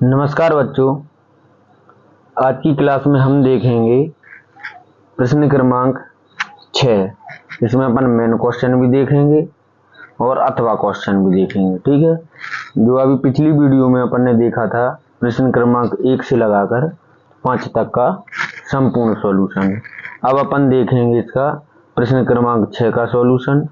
नमस्कार बच्चों, आज की क्लास में हम देखेंगे प्रश्न क्रमांक 6। इसमें अपन मेन क्वेश्चन भी देखेंगे और अथवा क्वेश्चन भी देखेंगे। ठीक है, जो अभी पिछली वीडियो में अपन ने देखा था प्रश्न क्रमांक 1 से लगाकर 5 तक का संपूर्ण सॉल्यूशन। अब अपन देखेंगे इसका प्रश्न क्रमांक 6 का सॉल्यूशन,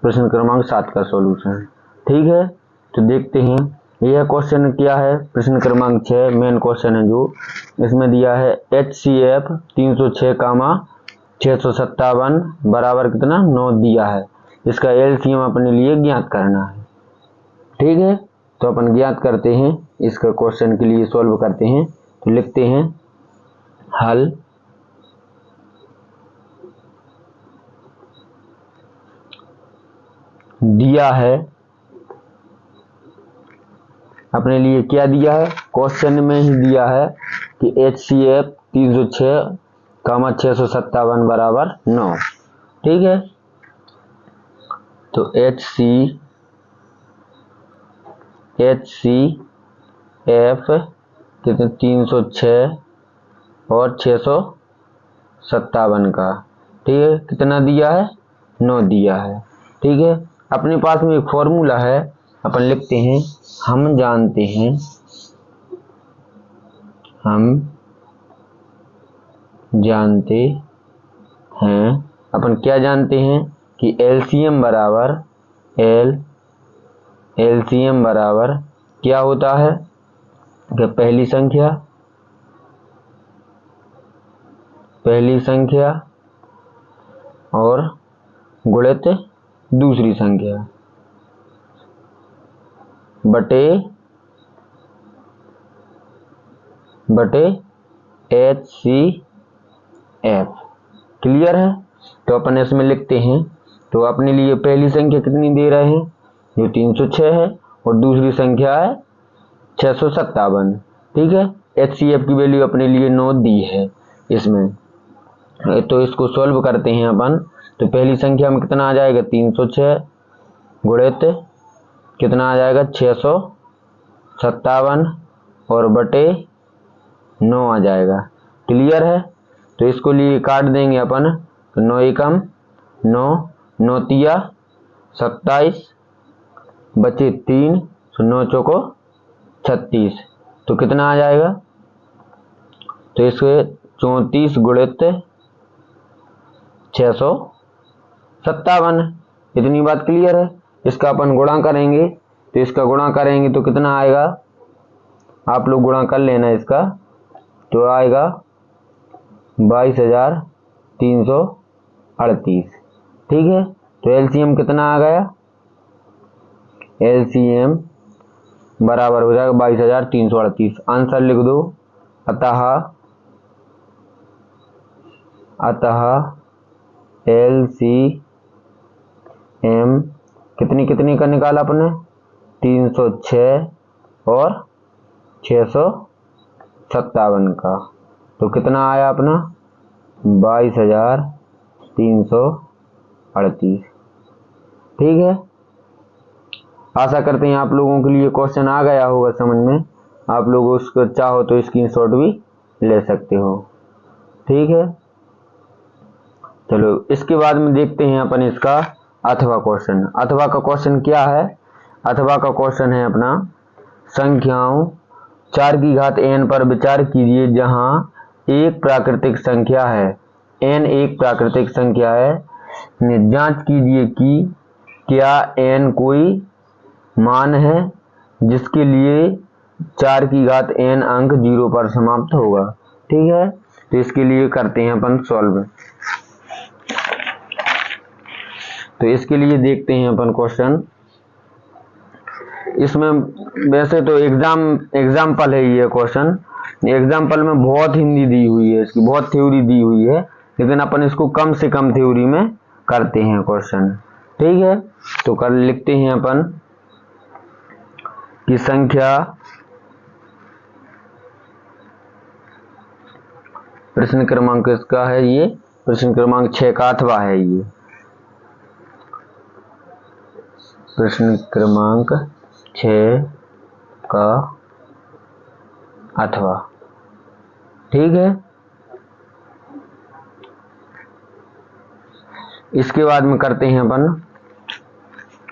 प्रश्न क्रमांक 7 का सॉल्यूशन। ठीक है, तो देखते हैं यह क्वेश्चन क्या है। प्रश्न क्रमांक 6 मेन क्वेश्चन है, जो इसमें दिया है HCF 306, 657 बराबर कितना 9 दिया है। इसका LCM अपने लिए ज्ञात करना है। ठीक है, तो अपन ज्ञात करते हैं, इसका क्वेश्चन के लिए सॉल्व करते हैं। तो लिखते हैं हल। दिया है अपने लिए, क्या दिया है क्वेश्चन में ही दिया है कि HCF 306, 657 बराबर 9। ठीक है, तो HCF कितने 306 और 657 का, ठीक है, कितना दिया है 9 दिया है। ठीक है, अपने पास में एक फॉर्मूला है, अपन लिखते हैं हम जानते हैं अपन क्या जानते हैं कि LCM बराबर क्या होता है कि पहली संख्या और गुणित दूसरी संख्या बटे HCF। क्लियर है, तो अपन इसमें लिखते हैं। तो अपने लिए पहली संख्या कितनी दे रहे हैं, जो 306 है, और दूसरी संख्या है 657। ठीक है, HCF की वैल्यू अपने लिए 9 दी है इसमें। तो इसको सॉल्व करते हैं अपन। तो पहली संख्या में कितना आ जाएगा 306 गुणित कितना आ जाएगा 657 और बटे 9 आ जाएगा। क्लियर है, तो इसको लिए काट देंगे अपन। तो 9 एकम 9, 9 तिया 27 बचे 3, तो 9 चौको 36। तो कितना आ जाएगा, तो इसके 34 गुणित 657। इतनी बात क्लियर है। इसका अपन गुणा करेंगे, तो इसका गुणा करेंगे तो कितना आएगा, आप लोग गुणा कर लेना इसका। तो आएगा 22,338। ठीक है, तो LCM कितना आ गया, LCM बराबर हो जाएगा 22,338। आंसर लिख दो। अतः LCM कितनी का निकाला अपने, 306 और 657 का। तो कितना आया अपना 22,338। ठीक है, आशा करते हैं आप लोगों के लिए क्वेश्चन आ गया होगा समझ में। आप लोग उसको चाहो तो स्क्रीनशॉट भी ले सकते हो। ठीक है, चलो इसके बाद में देखते हैं अपन इसका अथवा क्वेश्चन। अथवा का क्वेश्चन क्या है, अथवा का क्वेश्चन है अपना संख्याओं 4 की घात n पर विचार कीजिए, जहां एक प्राकृतिक संख्या है, n एक प्राकृतिक संख्या है। जांच कीजिए कि क्या n कोई मान है जिसके लिए 4 की घात n अंक 0 पर समाप्त होगा। ठीक है, तो इसके लिए करते हैं अपन सॉल्व। तो इसके लिए देखते हैं अपन क्वेश्चन। इसमें वैसे तो एग्जाम्पल है ये क्वेश्चन। एग्जाम्पल में बहुत हिंदी दी हुई है, इसकी बहुत थ्योरी दी हुई है, लेकिन अपन इसको कम से कम थ्योरी में करते हैं क्वेश्चन। ठीक है, तो कर लिखते हैं अपन कि संख्या प्रश्न क्रमांक इसका है, ये प्रश्न क्रमांक 6 का अथवा है। ये प्रश्न क्रमांक 6 का अथवा। ठीक है, इसके बाद में करते हैं अपन,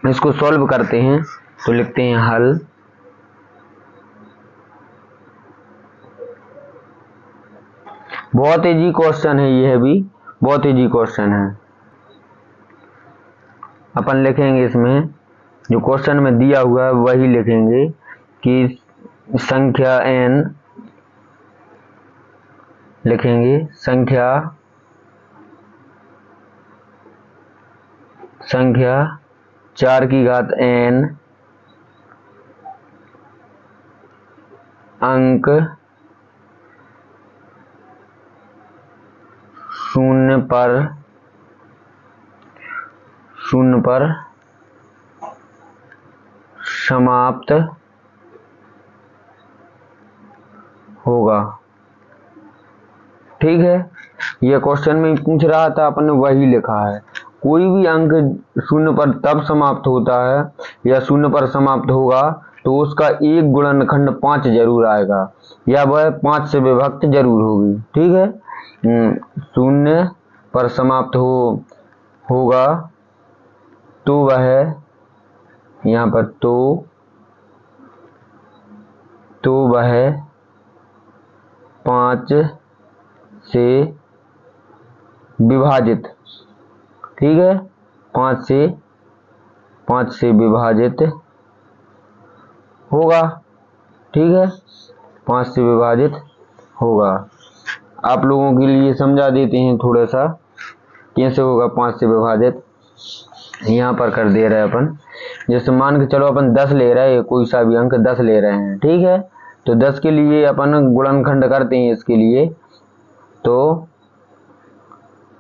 इसको सॉल्व करते हैं। तो लिखते हैं हल। बहुत इजी क्वेश्चन है, यह भी बहुत इजी क्वेश्चन है। अपन लिखेंगे इसमें जो क्वेश्चन में दिया हुआ है वही लिखेंगे कि संख्या n, लिखेंगे संख्या 4 की घात n अंक 0 पर समाप्त होगा। ठीक है, यह क्वेश्चन में पूछ रहा था, अपन ने वही लिखा है। कोई भी अंक 0 पर तब समाप्त होता है या 0 पर समाप्त होगा तो उसका एक गुणनखंड 5 जरूर आएगा, या वह 5 से विभक्त जरूर होगी। ठीक है, 0 पर समाप्त होगा तो वह, यहाँ पर तो वह 5 से विभाजित, ठीक है, 5 से विभाजित होगा। ठीक है, 5 से विभाजित होगा। आप लोगों के लिए समझा देते हैं थोड़ा सा कैसे होगा 5 से विभाजित। यहाँ पर कर दे रहे हैं अपन, जैसे मान के चलो अपन 10 ले रहे हैं, कोई सा भी अंक 10 ले रहे हैं। ठीक है, तो 10 के लिए अपन गुणनखंड करते हैं। इसके लिए तो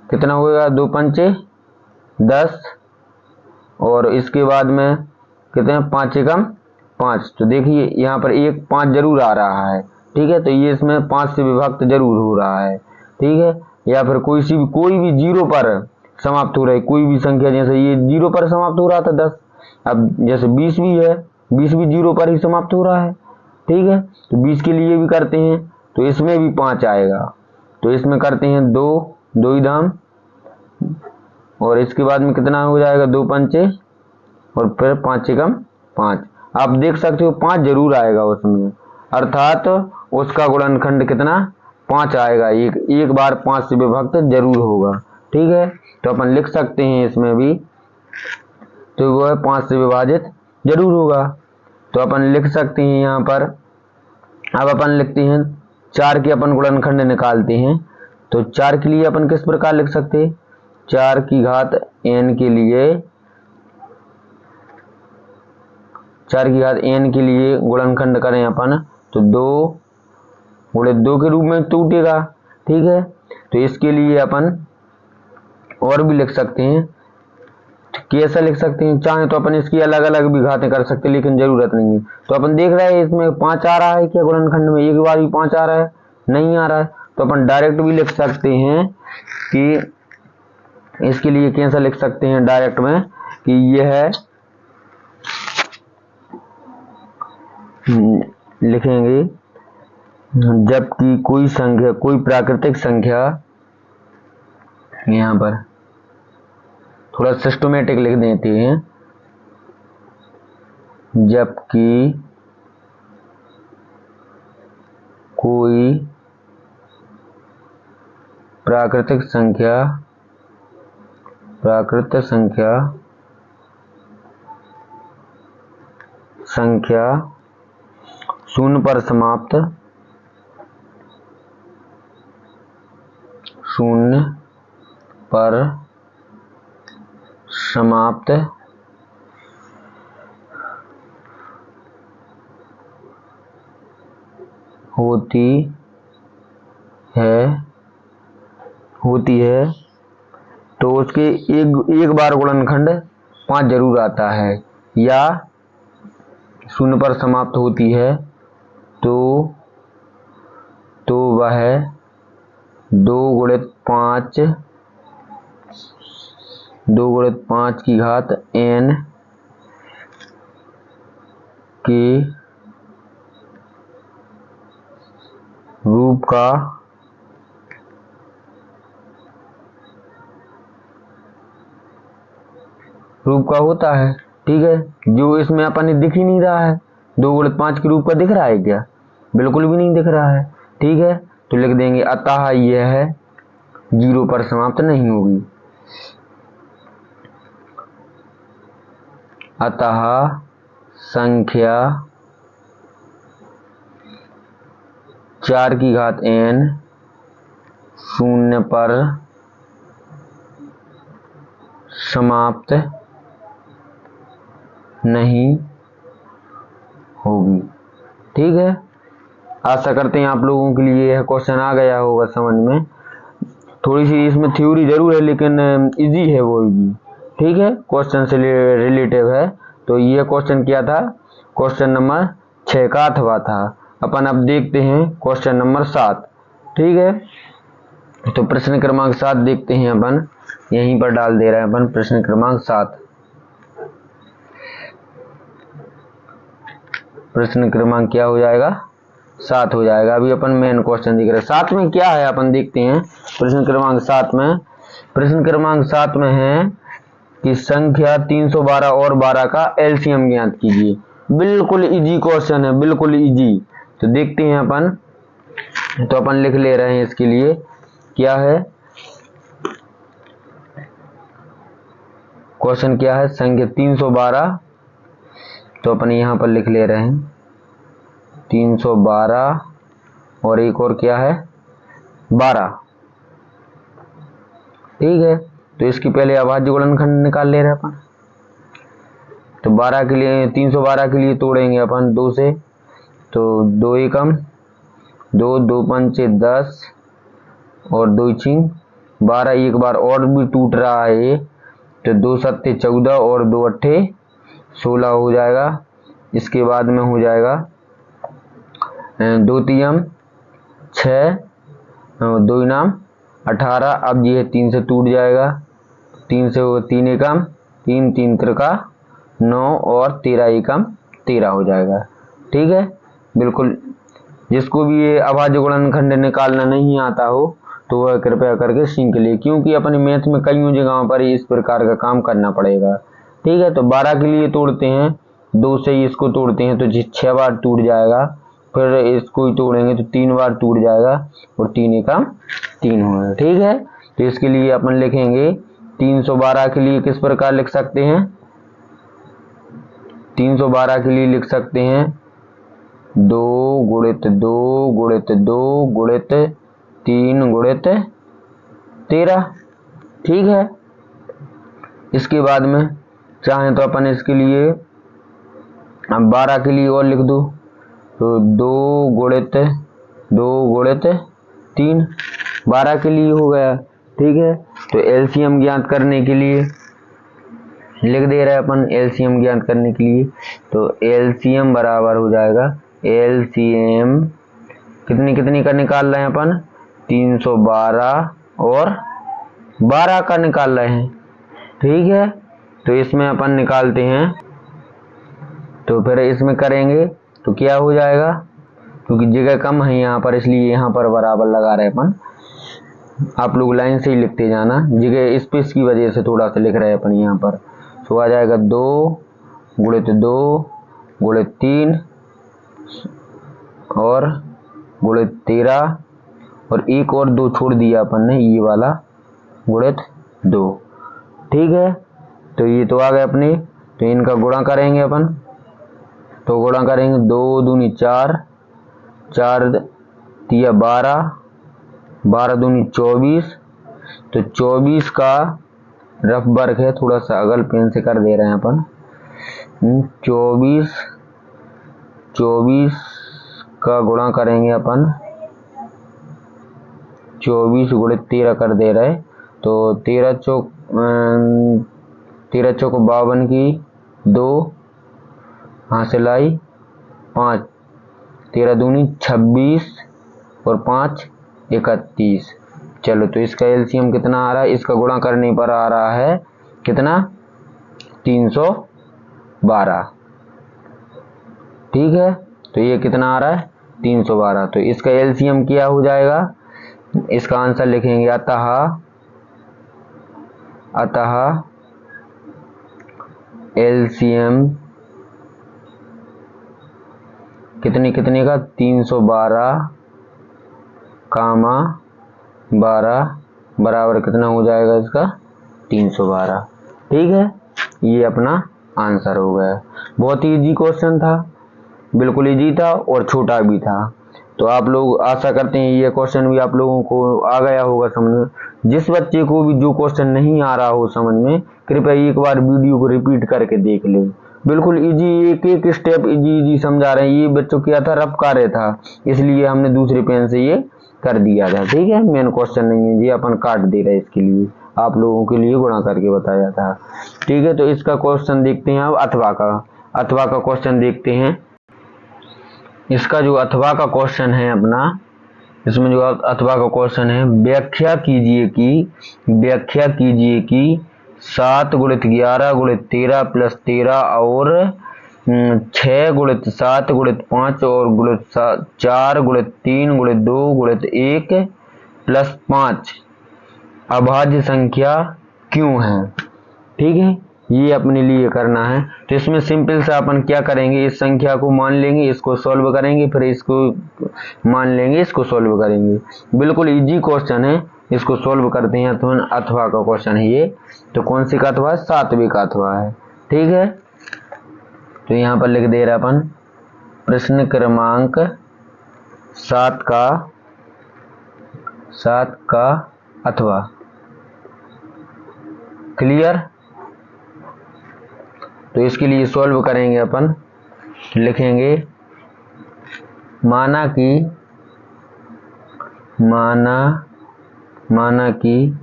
कितना होगा, 2 पंचे 10, और इसके बाद में कितने, 5 एकम 5। तो देखिए यहाँ पर एक 5 जरूर आ रहा है। ठीक है, तो ये इसमें 5 से विभक्त जरूर हो रहा है। ठीक है, या फिर कोई भी 0 पर समाप्त हो रहा है, कोई भी संख्या, जैसे ये 0 पर समाप्त हो रहा था 10, अब जैसे 20 भी है, 20 भी 0 पर ही समाप्त हो रहा है। ठीक है, तो 20 के लिए भी करते हैं तो इसमें भी 5 आएगा। तो इसमें करते हैं 2 ही दाम, और इसके बाद में कितना हो जाएगा, 2 पंचे और फिर 5 एकम 5। आप देख सकते हो 5 जरूर आएगा उसमें, अर्थात उसका गुणनखंड कितना, 5 आएगा। एक बार 5 से विभक्त जरूर होगा। ठीक है, तो अपन लिख सकते हैं इसमें भी, तो वह 5 से विभाजित जरूर होगा। तो अपन लिख सकते हैं यहाँ पर। अब अपन लिखते हैं 4 के अपन गुणनखंड निकालते हैं। तो 4 के लिए अपन किस प्रकार लिख सकते हैं, 4 की घात n के लिए, 4 की घात n के लिए गुणनखंड करें अपन तो 2 गुणे 2 के रूप में टूटेगा। ठीक है, तो इसके लिए अपन और भी लिख सकते हैं। कैसा लिख सकते हैं, चाहे तो अपन इसकी अलग अलग भी घातें कर सकते हैं, लेकिन जरूरत नहीं है। तो अपन देख रहे हैं इसमें 5 आ रहा है क्या गुणनखंड में, एक बार भी 5 आ रहा है, नहीं आ रहा है। तो अपन डायरेक्ट भी लिख सकते हैं कि इसके लिए कैसा लिख सकते हैं डायरेक्ट में कि यह लिखेंगे जबकि कोई संख्या, कोई प्राकृतिक संख्या, यहाँ पर थोड़ा सिस्टमेटिक लिख देते हैं, जबकि कोई प्राकृतिक संख्या 0 पर समाप्त होती है तो उसके एक बार गुणनखंड 5 जरूर आता है, या 0 पर समाप्त होती है तो वह 2 गुणित 5 की घात n के रूप का होता है। ठीक है, जो इसमें अपन दिख ही नहीं रहा है। 2 गुणित 5 के रूप का दिख रहा है क्या? बिल्कुल भी नहीं दिख रहा है। ठीक है, तो लिख देंगे अतः यह 0 पर समाप्त नहीं होगी। अतः संख्या 4 की घात n 0 पर समाप्त नहीं होगी। ठीक है, आशा करते हैं आप लोगों के लिए यह क्वेश्चन आ गया होगा समझ में। थोड़ी सी इसमें थ्योरी जरूर है लेकिन इजी है वो भी। ठीक है, क्वेश्चन से रिलेटिव है। तो ये क्वेश्चन क्या था? क्वेश्चन नंबर 6 का अथवा था। अपन अब देखते हैं क्वेश्चन नंबर 7। ठीक है, तो प्रश्न क्रमांक 7 देखते हैं अपन, यहीं पर डाल दे रहे हैं अपन प्रश्न क्रमांक 7। प्रश्न क्रमांक क्या हो जाएगा? 7 हो जाएगा। अभी अपन मेन क्वेश्चन देख रहे हैं। 7 में क्या है अपन देखते हैं। प्रश्न क्रमांक 7 में, प्रश्न क्रमांक 7 में है कि संख्या 312 और 12 का एलसीएम ज्ञात कीजिए। बिल्कुल इजी क्वेश्चन है, बिल्कुल इजी। तो देखते हैं अपन, तो अपन लिख ले रहे हैं इसके लिए क्या है क्वेश्चन, क्या है संख्या 312। तो अपन यहाँ पर लिख ले रहे हैं 312 और एक और क्या है 12। ठीक है, तो इसकी पहले अभाज्य गुणनखंड निकाल ले रहे हैं अपन। तो 12 के लिए 312 के लिए तोड़ेंगे अपन 2 से, तो 2 एकम 2, 2 पंचे 10 और 2 छिंग 12। एक बार और भी टूट रहा है, तो 2 सत्ते 14 और 2 अट्ठे 16 हो जाएगा। इसके बाद में हो जाएगा 2 तियम 6, 2 इनाम 18। अब ये 3 से टूट जाएगा, 3 से 3 एकम 3, 3 त्रिका 9 और 13 एकम 13 हो जाएगा। ठीक है, बिल्कुल। जिसको भी ये अभाज्य गुणनखंड निकालना नहीं आता हो तो वह कृपया करके सीख ले, क्योंकि अपने मैथ में कई जगहों पर इस प्रकार का काम करना पड़ेगा। ठीक है, तो 12 के लिए तोड़ते हैं, 2 से इसको तोड़ते हैं तो 6 बार टूट जाएगा। फिर इसको ही तोड़ेंगे तो 3 बार टूट जाएगा और 3 एकम 3 होगा। ठीक है, तो इसके लिए अपन लिखेंगे 312 के लिए किस प्रकार लिख सकते हैं? 312 के लिए लिख सकते हैं 2 गुणित 2 गुणित 2 गुणित 3 गुणित 13। ठीक है, इसके बाद में चाहें तो अपन इसके लिए अब 12 के लिए और लिख दो, तो 2 गुणित 2 गुणित 3 12 के लिए हो गया। ठीक है, तो एलसीएम ज्ञात करने के लिए लिख दे रहे हैं अपन, एलसीएम ज्ञात करने के लिए। तो एलसीएम बराबर हो जाएगा, एलसीएम कितनी कितनी का निकाल रहे हैं अपन? 312 और 12 का निकाल रहे हैं। ठीक है, तो इसमें अपन निकालते हैं, तो फिर इसमें करेंगे तो क्या हो जाएगा, क्योंकि जगह कम है यहाँ पर इसलिए यहाँ पर बराबर लगा रहे अपन। आप लोग लाइन से ही लिखते जाना, जगह स्पेस की वजह से थोड़ा सा लिख रहे हैं अपन यहाँ पर। तो आ जाएगा 2 गुणित 2 गुणित 3 और गुणित 13 और एक और 2 छोड़ दिया अपन ने, ये वाला गुणित 2। ठीक है, तो ये तो आ गए अपने। तो इनका गुणा करेंगे अपन, तो गुणा करेंगे 2 दूनी 4, 4 तिया 12, 12 दूनी 24। तो 24 का रफ वर्क है, थोड़ा सा अगल पेन से कर दे रहे हैं अपन। 24 का गुणा करेंगे अपन, 24 गुणित 13 कर दे रहे, तो 13 चौक 52 की 2 हासिल आई 5, 13 दूनी 26 और 5 31। चलो, तो इसका एलसीएम कितना आ रहा है? इसका गुणा करने पर आ रहा है कितना? 312। ठीक है, तो ये कितना आ रहा है? 312। तो इसका एलसीएम क्या हो जाएगा, इसका आंसर लिखेंगे अतः एलसीएम कितने का 312 कामा 12 बराबर कितना हो जाएगा इसका 312। ठीक है, ये अपना आंसर हो गया। बहुत ही इजी क्वेश्चन था, बिल्कुल इजी था और छोटा भी था। तो आप लोग आशा करते हैं ये क्वेश्चन भी आप लोगों को आ गया होगा समझ में। जिस बच्चे को भी जो क्वेश्चन नहीं आ रहा हो समझ में, कृपया एक बार वीडियो को रिपीट करके देख ले। बिल्कुल इजी, एक एक स्टेप इजी समझा रहे हैं। ये बच्चों क्या था, रफ कार्य था, इसलिए हमने दूसरे पेन से ये कर दिया था। ठीक है, मेन क्वेश्चन नहीं है जी, अपन काट दे रहे हैं इसके लिए, आप लोगों के लिए गुणा करके बताया था। ठीक है, तो इसका क्वेश्चन देखते हैं अब अथवा का क्वेश्चन देखते हैं। इसका जो अथवा का क्वेश्चन है अपना, इसमें जो अथवा का क्वेश्चन है, व्याख्या कीजिए कि 7 गुणित 11 गुणित 13 प्लस 13 और 6 गुणित 7 गुणित 5 और गुणित 4 गुणित 3 गुणित 2 गुणित 1 प्लस 5 अभाज्य संख्या क्यों है। ठीक है, ये अपने लिए करना है। तो इसमें सिंपल से अपन क्या करेंगे, इस संख्या को मान लेंगे, इसको सॉल्व करेंगे, फिर इसको मान लेंगे, इसको सॉल्व करेंगे। बिल्कुल इजी क्वेश्चन है, इसको सॉल्व करते हैं। तो अथवा का क्वेश्चन है ये। तो कौन सी का अथवा है, 7वें का अथवा है। ठीक है, तो यहाँ पर लिख दे रहा अपन प्रश्न क्रमांक 7 का अथवा। क्लियर। तो इसके लिए सॉल्व करेंगे अपन, लिखेंगे माना कि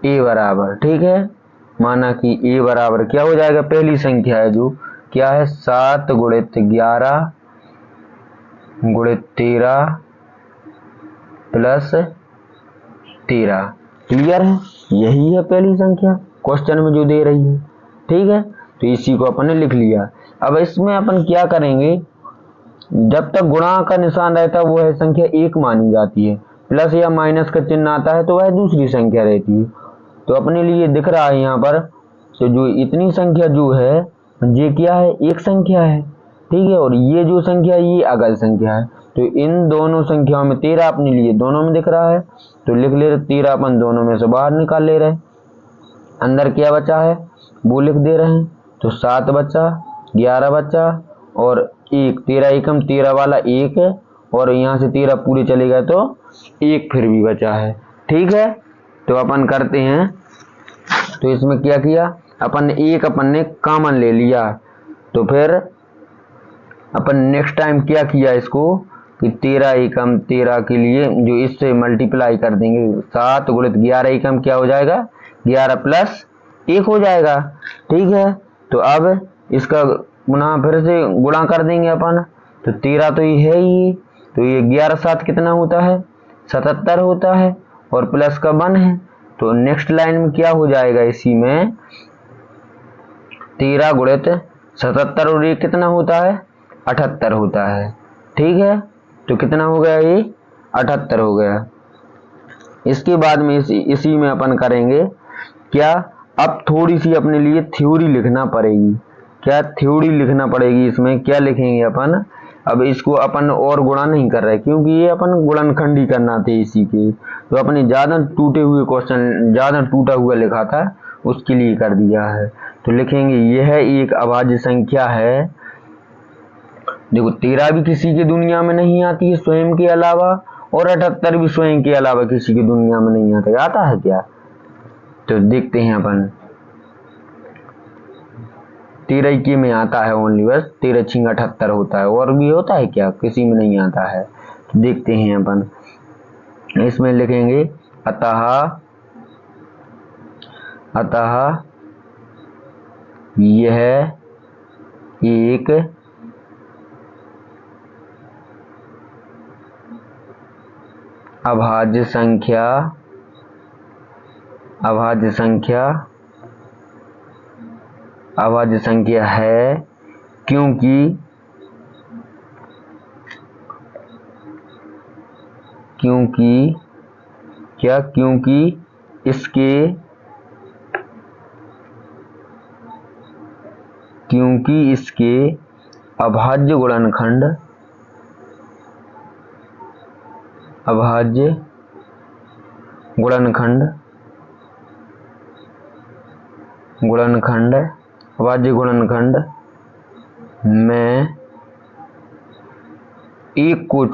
a बराबर, ठीक है, माना कि a बराबर क्या हो जाएगा, पहली संख्या है जो क्या है, 7 गुणित 11 गुणित 13 प्लस 13। क्लियर है, यही है पहली संख्या क्वेश्चन में जो दे रही है। ठीक है, तो इसी को अपन ने लिख लिया। अब इसमें अपन क्या करेंगे, जब तक गुणा का निशान रहता है वो है संख्या 1 मानी जाती है, प्लस या माइनस का चिन्ह आता है तो वह दूसरी संख्या रहती है। तो अपने लिए दिख रहा है यहाँ पर, तो जो इतनी संख्या जो है ये क्या है, एक संख्या है। ठीक है, और ये जो संख्या ये अगल संख्या है। तो इन दोनों संख्याओं में 13 अपने लिए दोनों में दिख रहा है, तो लिख ले रहे 13 अपन दोनों में से बाहर निकाल ले रहे, अंदर क्या बचा है वो लिख दे रहे हैं। तो 7 बचा, 11 बचा और 1, 13 एकम 13 वाला 1 है, और यहाँ से 13 पूरे चले गए तो 1 फिर भी बचा है। ठीक है, तो अपन करते हैं। तो इसमें क्या किया अपन ने कॉमन ले लिया। तो फिर अपन नेक्स्ट टाइम क्या किया इसको कि 13 एकम 13 के लिए जो इससे मल्टीप्लाई कर देंगे, 7 गुणित 11 एकम क्या हो जाएगा, 11 प्लस 1 हो जाएगा। ठीक है, तो अब इसका पुनः फिर से गुणा कर देंगे अपन। तो 13 तो ये है ही, तो ये 11 7 कितना होता है, 77 होता है, और प्लस का 1 है। तो नेक्स्ट लाइन में क्या हो जाएगा, इसी में 13 गुणित 77 और ये कितना होता है, 78 होता है। ठीक है, तो कितना हो गया, ये 78 हो गया। इसके बाद में इसी में अपन करेंगे क्या, अब थोड़ी सी अपने लिए थ्योरी लिखना पड़ेगी। क्या थ्योरी लिखना पड़ेगी, इसमें क्या लिखेंगे अपन, अब इसको अपन और गुणा नहीं कर रहे क्योंकि ये अपन गुणनखंड ही करना थे इसी के। तो अपने ज्यादा टूटे हुए क्वेश्चन, ज्यादा टूटा हुआ लिखा था उसके लिए कर दिया है। तो लिखेंगे यह एक अभाज्य संख्या है। देखो 13 भी किसी की दुनिया में नहीं आती है स्वयं के अलावा, और 78 भी स्वयं के अलावा किसी की दुनिया में नहीं आता। आता है क्या, तो देखते हैं अपन। 13 के में आता है ओनली, बस 13 छिंग 78 होता है, और भी होता है क्या, किसी में नहीं आता है। तो देखते हैं अपन, इसमें लिखेंगे अतः यह एक अभाज्य संख्या है, क्योंकि क्योंकि क्या, क्योंकि इसके अभाज्य गुणनखंड में एक को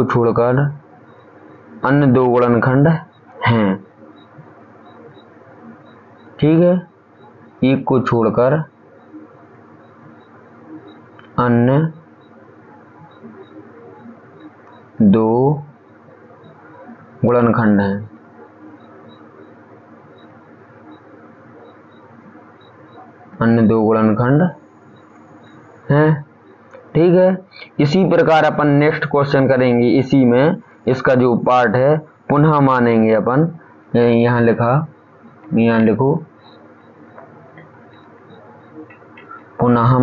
छोड़कर अन्य दो गुणनखंड हैं। ठीक है, एक को छोड़कर अन्य दो गुणनखंड हैं। ठीक है, इसी प्रकार अपन नेक्स्ट क्वेश्चन करेंगे। इसी में इसका जो पार्ट है पुनः मानेंगे अपन। यहाँ लिखो पुनः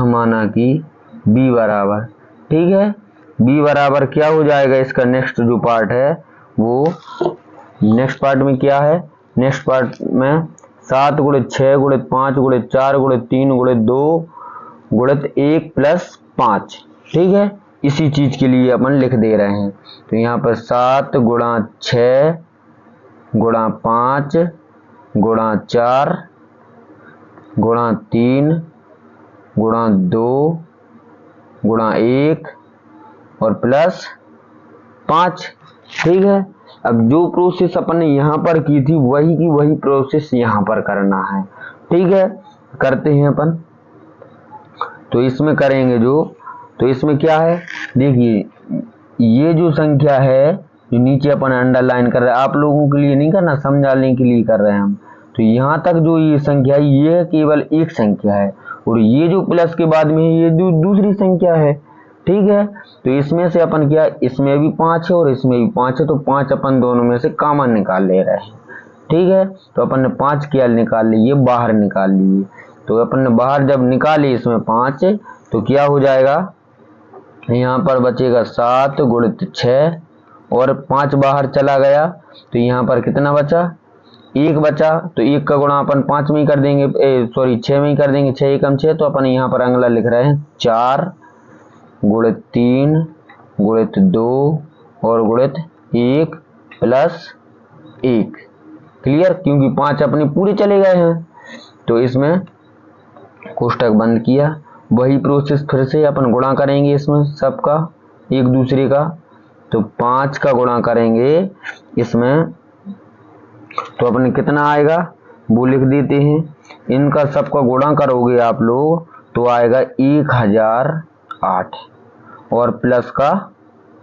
माना कि b बराबर। ठीक है, b बराबर क्या हो जाएगा, इसका नेक्स्ट जो पार्ट है वो नेक्स्ट पार्ट में क्या है, नेक्स्ट पार्ट में 7 × 6 × 5 × 4 × 3 × 2 × 1 + 5। ठीक है, इसी चीज के लिए अपन लिख दे रहे हैं। तो यहाँ पर 7 × 6 × 5 × 4 × 3 × 2 × 1 और +5। ठीक है, अब जो प्रोसेस अपन ने यहाँ पर की थी वही की वही प्रोसेस यहाँ पर करना है। ठीक है, करते हैं अपन। तो इसमें करेंगे तो इसमें क्या है, देखिए ये जो संख्या है जो नीचे अपन अंडरलाइन कर रहे हैं, आप लोगों के लिए नहीं करना, समझाने के लिए कर रहे हैं हम। तो यहाँ तक जो ये संख्या है ये केवल एक संख्या है, और ये जो प्लस के बाद में है ये जो दूसरी संख्या है। ठीक है, तो इसमें से अपन क्या, इसमें भी 5 है और इसमें भी 5 है, तो 5 अपन दोनों में से कॉमन निकाल ले रहे हैं। ठीक है, तो अपन ने 5 क्या निकाल लिए, बाहर निकाल लिए। तो अपन ने बाहर जब निकाली इसमें 5, तो क्या हो जाएगा, यहाँ पर बचेगा 7 × 6 और 5 बाहर चला गया, तो यहाँ पर कितना बचा, 1 बचा। तो 1 का गुणा अपन 5 में ही कर देंगे, 6 में ही कर देंगे, 6 × 6। तो अपन यहाँ पर अगला लिख रहे हैं 4 × 3 × 2 और × 1 + 1। क्लियर, क्योंकि 5 अपने पूरे चले गए हैं। तो इसमें कोष्टक बंद किया, वही प्रोसेस फिर से अपन गुणा करेंगे इसमें सबका एक दूसरे का। तो 5 का गुणा करेंगे इसमें, तो अपने कितना आएगा वो लिख देते हैं। इनका सबका गुणा करोगे आप लोग तो आएगा 1008 और प्लस का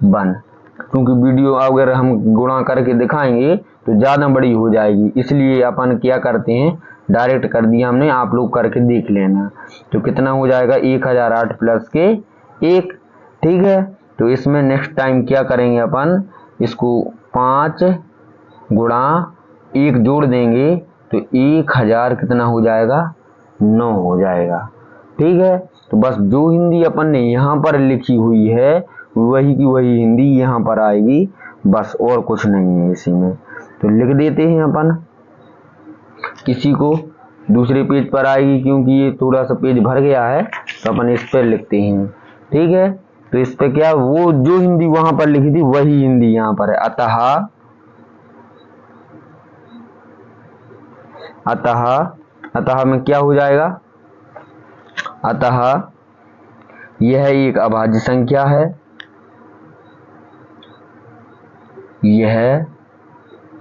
1, क्योंकि वीडियो अगर हम गुणा करके दिखाएंगे तो ज़्यादा बड़ी हो जाएगी, इसलिए अपन क्या करते हैं डायरेक्ट कर दिया हमने, आप लोग करके देख लेना। तो कितना हो जाएगा 1008 प्लस के 1। ठीक है, तो इसमें नेक्स्ट टाइम क्या करेंगे अपन, इसको 5 × 1 जोड़ देंगे तो 1000 कितना हो जाएगा, 9 हो जाएगा। ठीक है, तो बस जो हिंदी अपन ने यहाँ पर लिखी हुई है वही की वही हिंदी यहाँ पर आएगी, बस और कुछ नहीं है इसी में। तो लिख देते हैं अपन, किसी को दूसरे पेज पर आएगी क्योंकि ये थोड़ा सा पेज भर गया है, तो अपन इस पर लिखते हैं। ठीक है, तो इस पे क्या, वो जो हिंदी वहां पर लिखी थी वही हिंदी यहाँ पर है। अतः में क्या हो जाएगा, अतः यह एक अभाज्य संख्या है, यह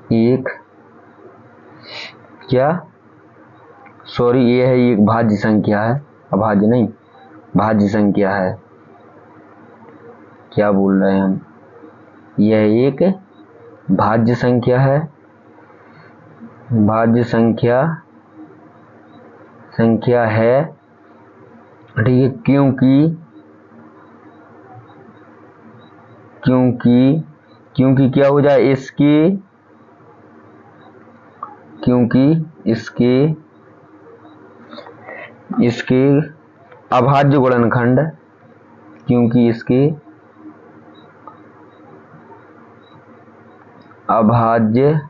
एक भाज्य संख्या है, अभाज्य नहीं भाज्य संख्या है। क्या बोल रहे हैं हम, यह एक भाज्य संख्या है, भाज्य संख्या है। ठीक है, क्योंकि क्या हो जाए क्योंकि इसके अभाज्य गुणनखंड, क्योंकि इसके अभाज्य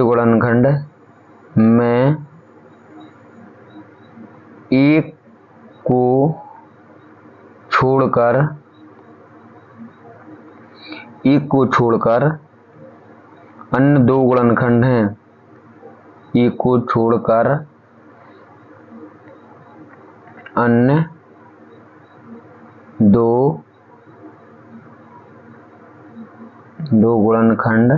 गुणनखंड में एक को छोड़कर अन्य दो गुणनखंड हैं। एक को छोड़कर अन्य दो गुणनखंड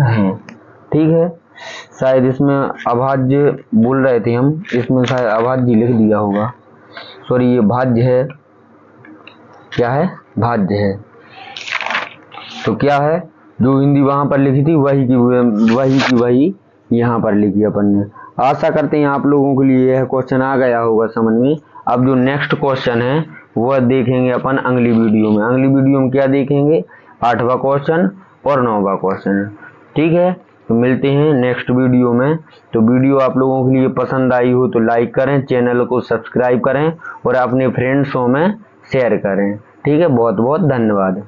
हैं। ठीक है, शायद इसमें अभाज्य बोल रहे थे हम, इसमें शायद अभाज्य लिख दिया होगा, सॉरी, ये भाज्य है। क्या है? भाज्य है। तो क्या है, जो हिंदी वहां पर लिखी थी वही की वही यहाँ पर लिखी अपन ने। आशा करते हैं आप लोगों के लिए यह क्वेश्चन आ गया होगा समझ में। अब जो नेक्स्ट क्वेश्चन है वह देखेंगे अपन अगली वीडियो में। अगली वीडियो में क्या देखेंगे? 8वां क्वेश्चन और 9वां क्वेश्चन। ठीक है, तो मिलते हैं नेक्स्ट वीडियो में। तो वीडियो आप लोगों के लिए पसंद आई हो तो लाइक करें, चैनल को सब्सक्राइब करें और अपने फ्रेंड्सों में शेयर करें। ठीक है, बहुत बहुत धन्यवाद।